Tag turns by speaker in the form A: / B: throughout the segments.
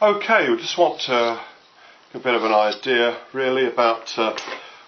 A: Okay, we just want to get a bit of an idea really about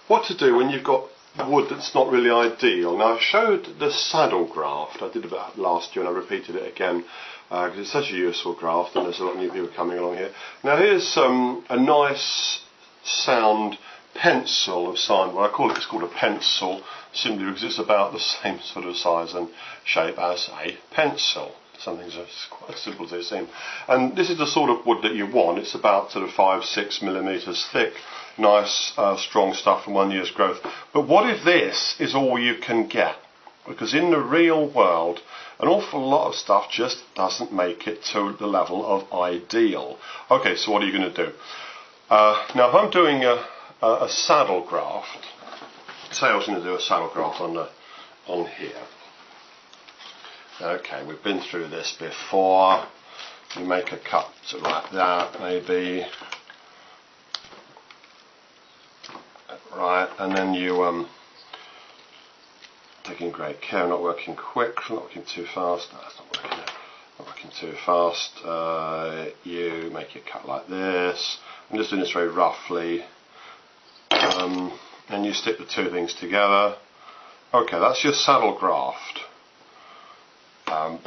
A: what to do when you've got wood that's not really ideal. Now I showed the saddle graft, I did about last year and I repeated it again because it's such a useful graft and there's a lot of new people coming along here. Now here's a nice sound pencil of sign. Well, it's called a pencil simply because it's about the same sort of size and shape as a pencil. Something that's quite as simple as they seem. And this is the sort of wood that you want. It's about sort of 5-6 millimeters thick, nice strong stuff from 1 year's growth. But what if this is all you can get? Because in the real world an awful lot of stuff just doesn't make it to the level of ideal. Okay, so what are you going to do? Now if I'm doing a saddle graft, say I was going to do a saddle graft on here. Okay, we've been through this before. You make a cut sort of like that, maybe. Right, and then you taking great care, not working quick, not working too fast. No, that's not working too fast. You make your cut like this. I'm just doing this very roughly. And you stick the two things together. Okay, that's your saddle graft. I've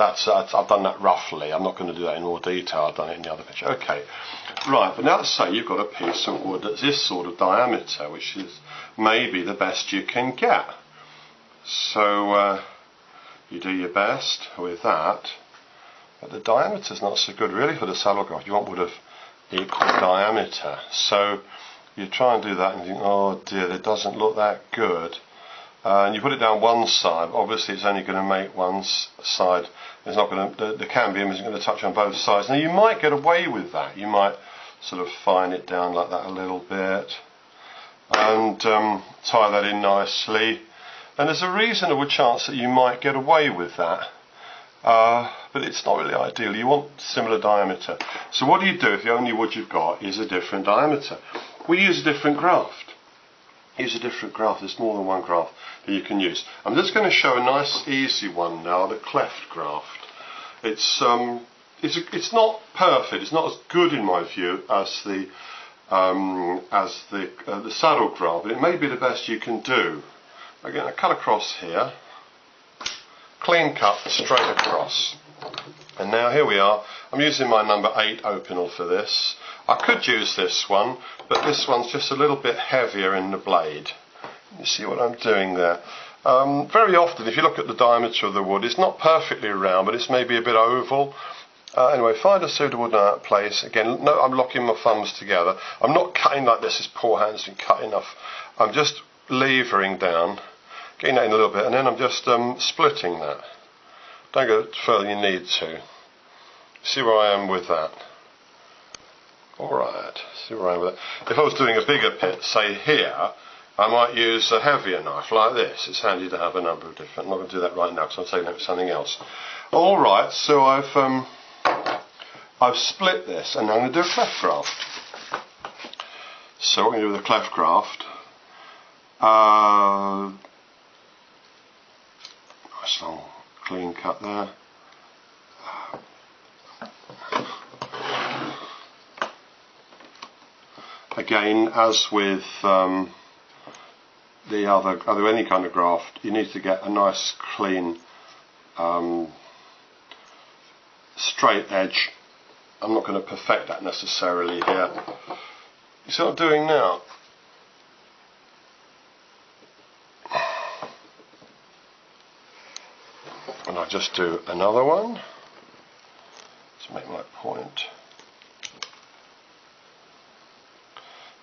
A: done that roughly. I'm not going to do that in more detail. I've done it in the other picture. Okay, right, but now let's say you've got a piece of wood that's this sort of diameter, which is maybe the best you can get. So you do your best with that, but the diameter's not so good really for the saddle graft. You want wood of equal diameter. So you try and do that and you think, oh dear, it doesn't look that good. And you put it down one side, obviously it's only going to make one side, it's not going to, the cambium isn't going to touch on both sides. Now you might get away with that, you might sort of fine it down like that a little bit and tie that in nicely, and there's a reasonable chance that you might get away with that, but it's not really ideal. You want similar diameter. So what do you do if the only wood you've got is a different diameter? We use a different graft. Use a different graft. There's more than one graft that you can use. I'm just going to show a nice easy one now, the cleft graft. It's not perfect. It's not as good in my view as the saddle graft, but it may be the best you can do. Again, I cut across here, clean cut straight across, and now here we are. I'm using my number 8 opinel for this. I could use this one, but this one's just a little bit heavier in the blade. You see what I'm doing there? Very often, if you look at the diameter of the wood, it's not perfectly round, but it's maybe a bit oval. Anyway, find a suitable wood in that place. Again, no, I'm locking my thumbs together. I'm not cutting like this, as poor hands can cut enough. I'm just levering down, getting that in a little bit, and then I'm just splitting that. Don't go further than you need to. See where I am with that. Alright, see where I am with that. If I was doing a bigger pit, say here, I might use a heavier knife like this. It's handy to have a number of different. I'm not going to do that right now because I'm taking that for something else. Alright, so I've split this and I'm going to do a cleft graft. So what I'm going to do with the cleft graft, nice long clean cut there. Again, as with any kind of graft, you need to get a nice clean straight edge. I'm not going to perfect that necessarily here. You see what I'm doing now? And I just do another one to make my point.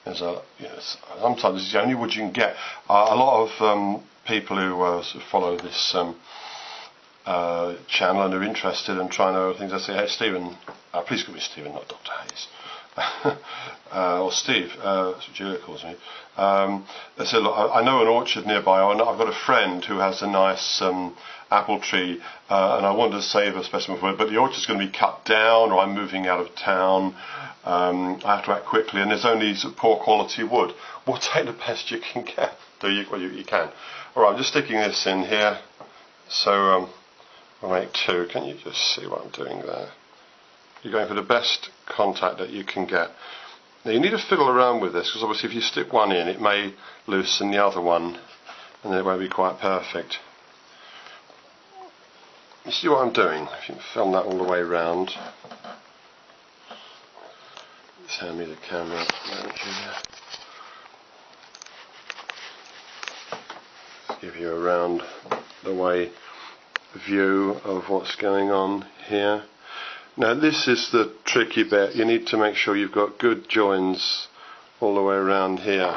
A: There's sometimes this is the only wood you can get. A lot of people who sort of follow this channel and are interested and trying to know things, I say, hey Stephen, please call me Stephen, not Dr. Hayes. Or Steve, that's what Julia calls me. They said, look, I know an orchard nearby, I've got a friend who has a nice apple tree and I want to save a specimen for it, but the orchard's going to be cut down or I'm moving out of town. I have to act quickly and there's only poor quality wood. Well, take the best you can get. Do you? Well, you can. Alright, I'm just sticking this in here. So I'll make two. Can you just see what I'm doing there? you're going for the best contact that you can get. Now you need to fiddle around with this, because obviously if you stick one in, it may loosen the other one, and then it won't be quite perfect. You see what I'm doing? If you can film that all the way round. Just hand me the camera. Give you a round the way view of what's going on here. Now this is the tricky bit. You need to make sure you've got good joins all the way around here.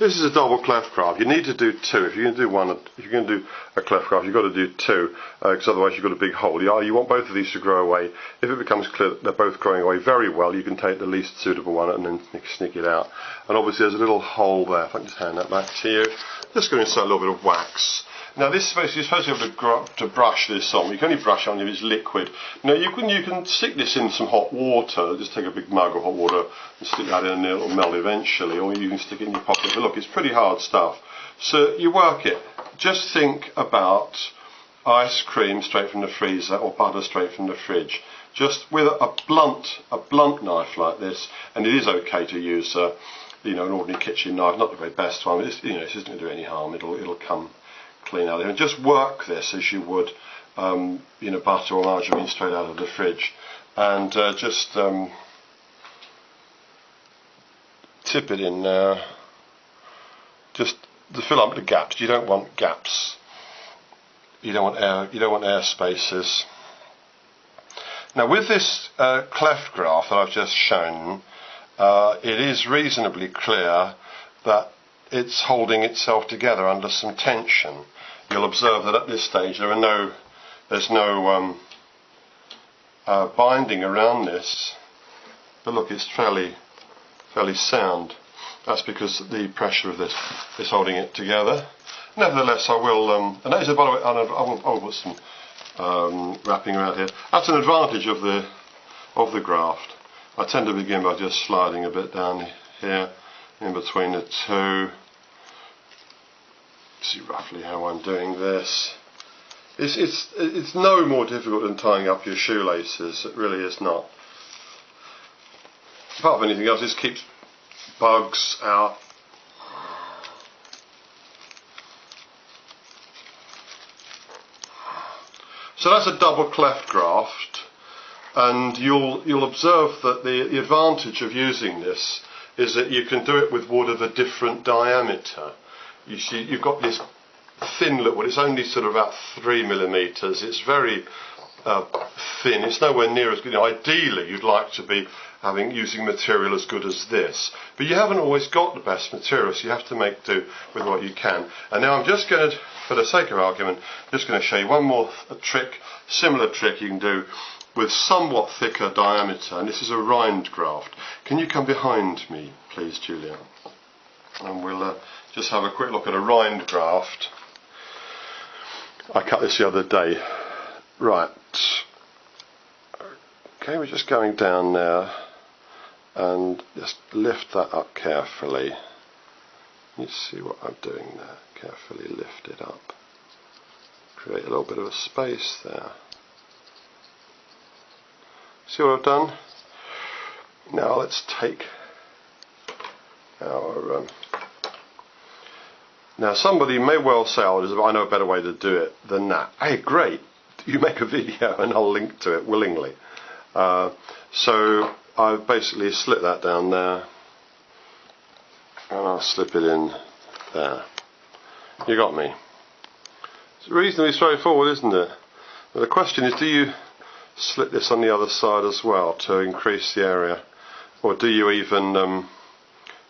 A: This is a double cleft graft. You need to do two. If you're going to do one, if you're going to do a cleft graft, you've got to do two, because otherwise you've got a big hole. You want both of these to grow away. If it becomes clear that they're both growing away very well, you can take the least suitable one and then sneak it out. And obviously there's a little hole there. If I can just hand that back to you. Just going to insert a little bit of wax. Now this is supposed, you're supposed to be able to brush this on. You can only brush it on if it's liquid. Now you can stick this in some hot water. Just take a big mug of hot water and stick that in and it'll melt eventually, or you can stick it in your pocket. But look, it's pretty hard stuff. So you work it. Just think about ice cream straight from the freezer or butter straight from the fridge. Just with a blunt knife like this, and it is okay to use an ordinary kitchen knife, not the very best one. It's, this isn't going to do any harm. It'll come clean out of there. And just work this as you would butter or margarine straight out of the fridge, and just tip it in now, just to fill up the gaps. You don't want gaps, you don't want air spaces. Now with this cleft graft that I've just shown, it is reasonably clear that it's holding itself together under some tension. You'll observe that at this stage there's no binding around this, but look, it's fairly sound. That's because the pressure of this is holding it together. Nevertheless, I will, and that is, by the way, I will put some wrapping around here. That's an advantage of the graft. I tend to begin by just sliding a bit down here in between the two. See roughly how I'm doing this. It's no more difficult than tying up your shoelaces. It really is not. Apart from anything else, this keeps bugs out. So that's a double cleft graft, and you'll observe that the advantage of using this is that you can do it with wood of a different diameter. You see, you've got this thin look. Well, it's only sort of about 3 millimeters. It's very thin. It's nowhere near as good. Ideally, you'd like to be using material as good as this, but you haven't always got the best material, so you have to make do with what you can. And now I'm just going to, for the sake of argument, just going to show you one more trick, similar trick you can do with somewhat thicker diameter, and this is a rind graft. Can you come behind me, please, Julia? And we'll just have a quick look at a rind graft. I cut this the other day. Right. Okay, we're just going down now and just lift that up carefully. You see what I'm doing there. Carefully lift it up. Create a little bit of a space there. See what I've done? Now let's take our... Now somebody may well say, oh, I know a better way to do it than that. Hey, great. You make a video and I'll link to it willingly. So I've basically slit that down there, and I'll slip it in there. You got me. It's reasonably straightforward, isn't it? But the question is, do you slit this on the other side as well to increase the area, or do you even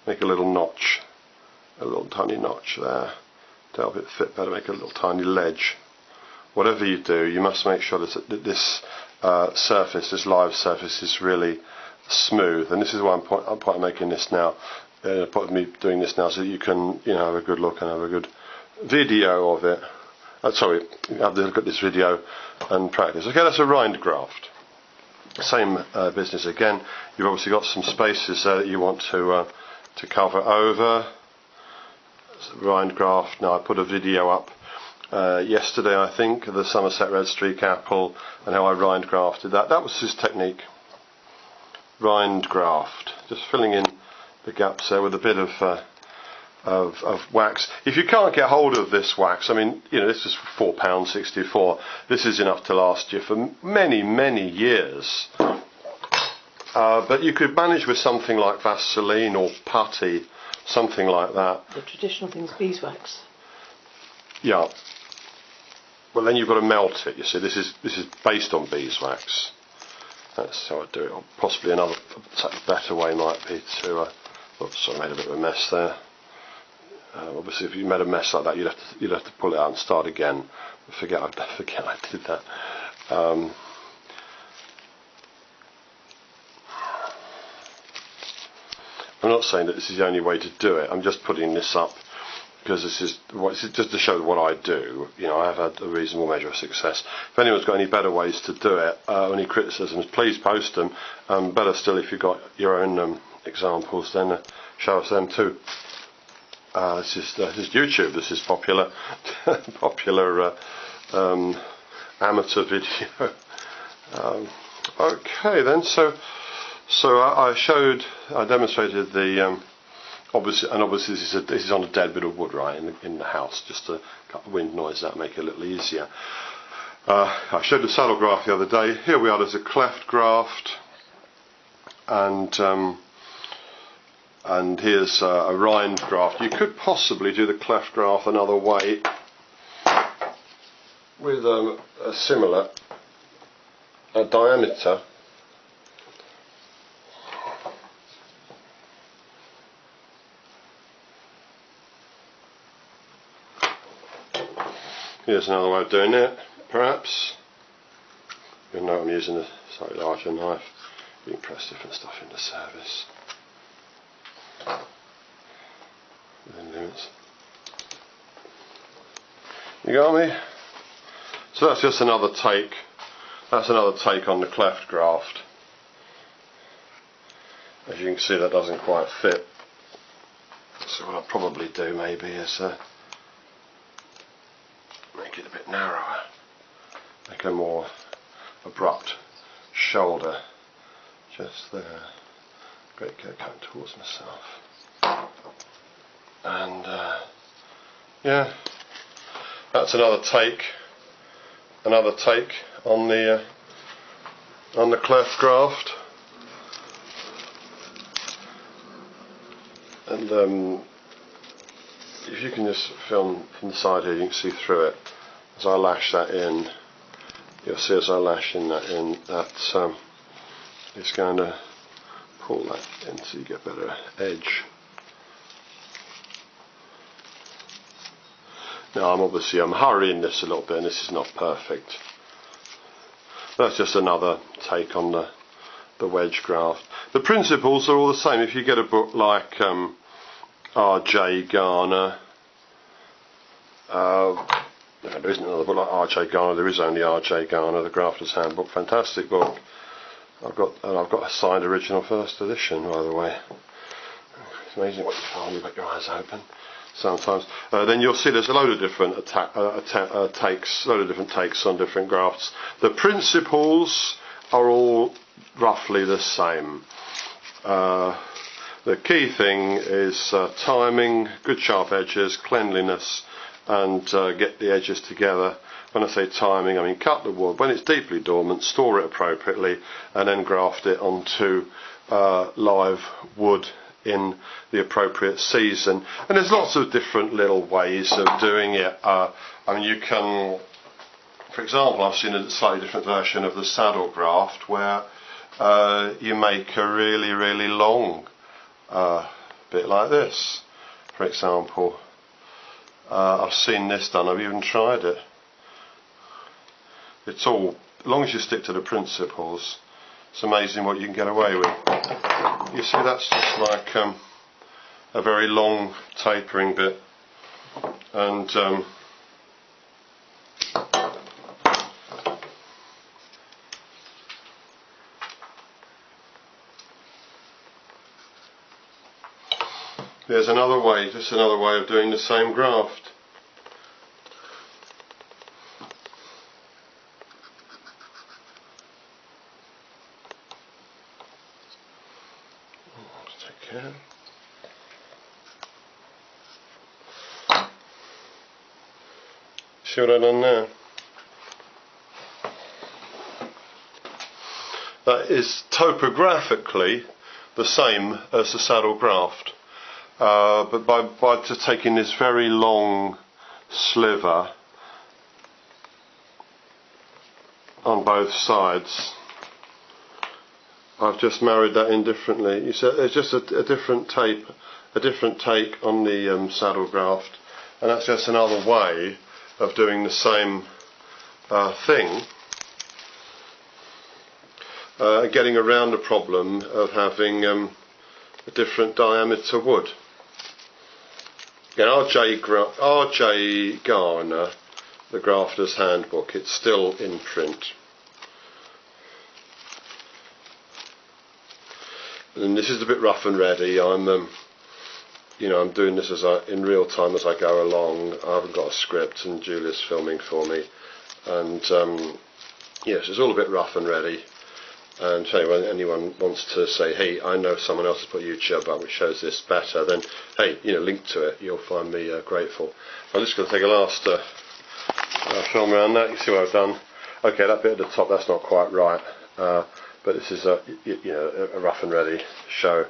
A: make a little notch, a little tiny notch there to help it fit better, make a little tiny ledge? Whatever you do, you must make sure that this surface, this live surface, is really smooth. And this is why I'm making this now, me doing this now, so that you can, have a good look and have a good video of it. Sorry, have a look at this video and practice. Okay, that's a rind graft. Same business again. You've obviously got some spaces there that you want to cover over. It's a rind graft. Now I put a video up yesterday, I think, the Somerset Red Streak apple, and how I rind grafted that. That was his technique. Rind graft, just filling in the gaps there with a bit of wax. If you can't get hold of this wax, I mean, you know, this is £4.64. This is enough to last you for many, many years. But you could manage with something like Vaseline or putty, something like that.
B: The traditional thing's beeswax.
A: Yeah. Well, then you've got to melt it. You see, this is based on beeswax. That's how I do it. Or possibly another better way might be to. Oops, I made a bit of a mess there. Obviously, if you made a mess like that, you'd have to pull it out and start again. I forget I did that. I'm not saying that this is the only way to do it. I'm just putting this up because this is just to show what I do. You know, I have had a reasonable measure of success. If anyone's got any better ways to do it, any criticisms, please post them. Better still, if you've got your own examples, then show us them too. This is YouTube. This is popular amateur video. Okay then, so I demonstrated the obviously this is on a dead bit of wood, right, in the house, just to cut the wind noise out, make it a little easier. I showed the saddle graft the other day. Here we are. There's a cleft graft, and here's a rind graft. You could possibly do the cleft graft another way with a similar diameter. Here's another way of doing it, perhaps. Even though I'm using a slightly larger knife, you can press different stuff into service. Within limits. You got me? So that's just another take. That's another take on the cleft graft. As you can see, that doesn't quite fit. So what I'll probably do maybe is make it a bit narrower, make a more abrupt shoulder just there. Great, get coming towards myself, and yeah, that's another take on the cleft graft, and if you can just film from the side here, you can see through it. As I lash that in, you'll see as I lash in that it's going to pull that in so you get better edge. Now I'm hurrying this a little bit, and this is not perfect. That's just another take on the wedge graft. The principles are all the same. If you get a book like R.J. Garner, there isn't another book like R.J. Garner. There is only R.J. Garner, The Grafter's Handbook. Fantastic book. I've got a signed original first edition, by the way. It's amazing what you find when you've got your eyes open. Sometimes. Then you'll see there's a load of different takes on different grafts. The principles are all roughly the same. The key thing is timing, good sharp edges, cleanliness, and get the edges together. When I say timing, I mean cut the wood when it's deeply dormant, store it appropriately, and then graft it onto live wood in the appropriate season. And there's lots of different little ways of doing it. I mean, you can, for example, I've seen a slightly different version of the saddle graft where you make a really, really long bit like this, for example. I've seen this done, I've even tried it. It's all, as long as you stick to the principles, it's amazing what you can get away with. You see, that's just like a very long tapering bit, and there's another way, just another way of doing the same graft. Yeah. See what I've done there? That is topographically the same as the saddle graft, but by just taking this very long sliver on both sides, I've just married that in differently. You see, there's just a different take on the saddle graft, and that's just another way of doing the same thing, getting around the problem of having a different diameter wood. In R.J. Garner, the Grafter's Handbook, it's still in print. And this is a bit rough and ready. I'm doing this in real time as I go along. I haven't got a script, and Julia's filming for me. And yes, it's all a bit rough and ready. And so anyone wants to say, hey, I know someone else has put a YouTube up which shows this better, then hey, link to it. You'll find me grateful. I'm just going to take a last film around that. You see what I've done? Okay, that bit at the top, that's not quite right. But this is a rough and ready show.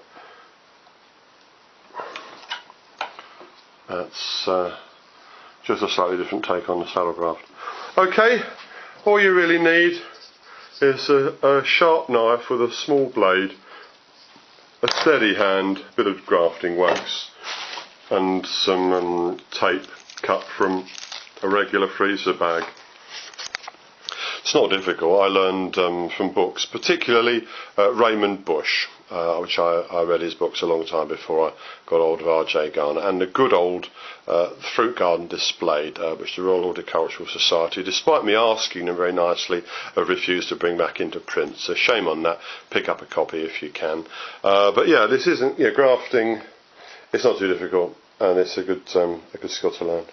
A: That's just a slightly different take on the saddle graft. Okay, all you really need is a sharp knife with a small blade, a steady hand, a bit of grafting wax, and some tape cut from a regular freezer bag. It's not difficult. I learned from books, particularly Raymond Bush, which I read his books a long time before I got hold of R.J. Garner, and the good old Fruit Garden Displayed, which the Royal Horticultural Society, despite me asking them very nicely, have refused to bring back into print. So shame on that. Pick up a copy if you can. But yeah, this isn't grafting. It's not too difficult, and it's a good skill to learn.